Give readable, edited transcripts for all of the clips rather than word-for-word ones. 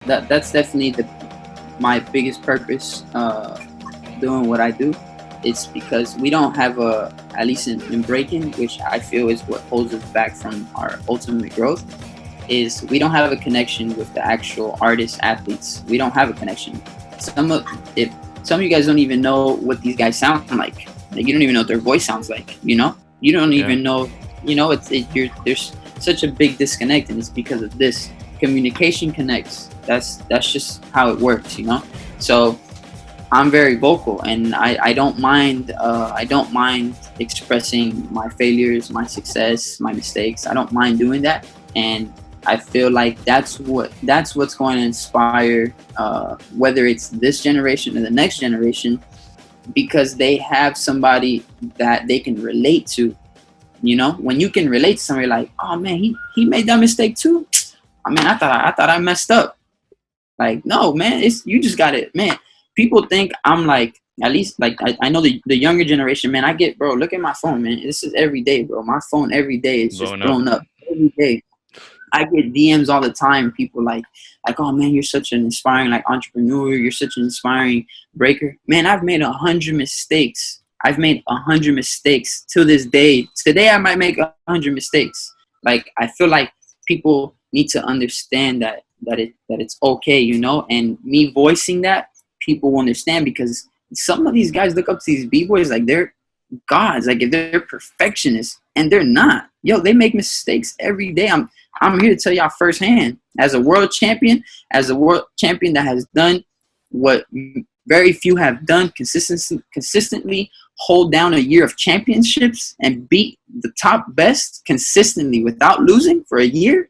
that's definitely my biggest purpose doing what I do. It's because we don't have at least in breaking, which I feel is what holds us back from our ultimate growth, is we don't have a connection with the actual artists, athletes. We don't have a connection. Some of you guys don't even know what these guys sound like. Like, you don't even know what their voice sounds like. You don't even know. There's such a big disconnect, and it's because of this. Communication connects. That's just how it works. So I'm very vocal, and I don't mind expressing my failures, my success, my mistakes. I don't mind doing that, and I feel like that's what's going to inspire whether it's this generation or the next generation, because they have somebody that they can relate to. When you can relate to somebody, like, oh man, he made that mistake too. I mean, I thought I messed up. Like, no, man, you just got it, man. People think I'm like, at least like I know the younger generation, man. I get, bro, look at my phone, man. This is every day, bro. My phone every day is just blown up every day. I get DMs all the time. People like, oh man, you're such an inspiring like entrepreneur. You're such an inspiring breaker. Man, I've made 100 mistakes. I've made 100 mistakes to this day. Today I might make 100 mistakes. Like, I feel like people need to understand that it's okay, and me voicing that, people will understand, because some of these guys look up to these b-boys like they're gods, like if they're perfectionists, and they're not. Yo, they make mistakes every day. I'm here to tell y'all firsthand, as a world champion that has done what very few have done consistently, hold down a year of championships and beat the top best consistently without losing for a year.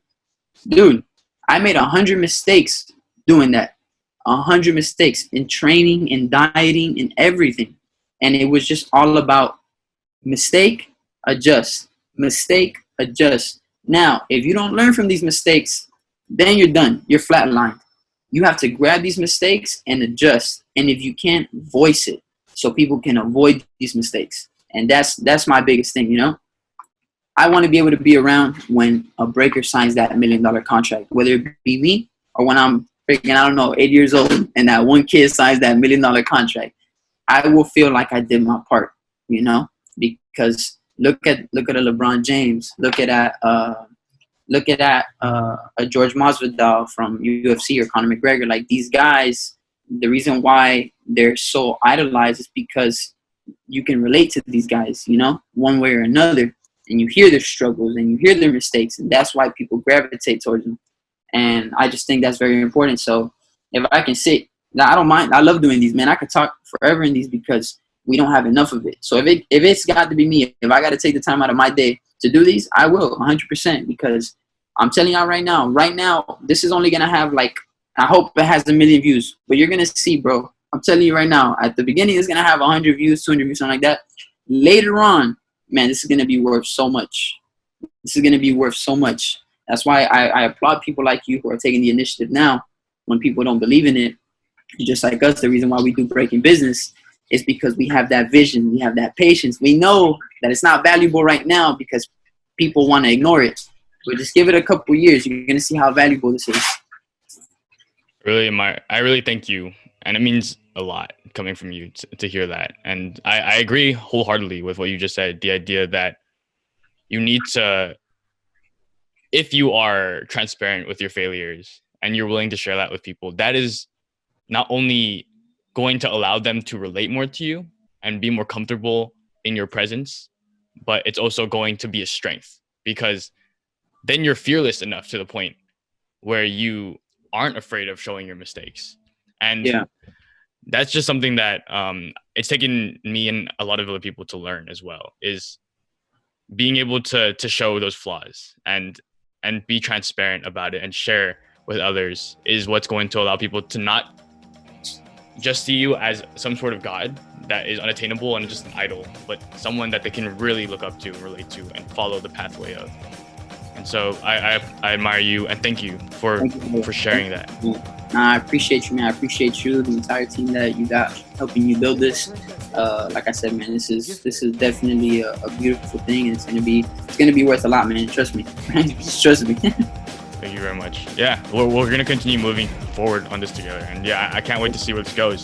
Dude, I made 100 mistakes doing that. 100 mistakes in training, in dieting, in everything. And it was just all about mistake, adjust. Mistake, adjust. Now, if you don't learn from these mistakes, then you're done. You're flatlined. You have to grab these mistakes and adjust. And if you can't, voice it so people can avoid these mistakes. And that's my biggest thing, I want to be able to be around when a breaker signs that $1 million contract, whether it be me or when I'm freaking, I don't know, 8 years old, and that one kid signs that $1 million contract. I will feel like I did my part, because look at a LeBron James, look at a George Masvidal from UFC, or Conor McGregor. Like, these guys, the reason why they're so idolized is because you can relate to these guys, one way or another, and you hear their struggles and you hear their mistakes, and that's why people gravitate towards them. And I just think that's very important. So if I can sit, I don't mind. I love doing these, man. I could talk forever in these because we don't have enough of it. So if it's got to be me, if I got to take the time out of my day to do these, I will 100%, because I'm telling y'all right now, this is only going to have I hope it has 1 million views, but you're going to see, bro. I'm telling you right now, at the beginning, it's going to have 100 views, 200 views, something like that. Later on, man, this is going to be worth so much. That's why I applaud people like you who are taking the initiative now when people don't believe in it. Just like us, the reason why we do breaking business is because we have that vision. We have that patience. We know that it's not valuable right now because people want to ignore it. But just give it a couple years. You're going to see how valuable this is. I really thank you. And it means a lot coming from you to hear that. And I agree wholeheartedly with what you just said. The idea that you need to, if you are transparent with your failures and you're willing to share that with people, that is not only going to allow them to relate more to you and be more comfortable in your presence, but it's also going to be a strength, because then you're fearless enough to the point where you aren't afraid of showing your mistakes. And that's just something that it's taken me and a lot of other people to learn as well, is being able to show those flaws and be transparent about it and share with others is what's going to allow people to not just see you as some sort of god that is unattainable and just an idol, but someone that they can really look up to and relate to and follow the pathway of. And so I admire you and thank you for sharing that. I appreciate you, man. I appreciate you, the entire team that you got helping you build this. Like I said, man, this is definitely a beautiful thing, and it's gonna be worth a lot, man. Trust me. Just trust me. Thank you very much. Yeah, we're gonna continue moving forward on this together, and yeah, I can't wait to see where this goes.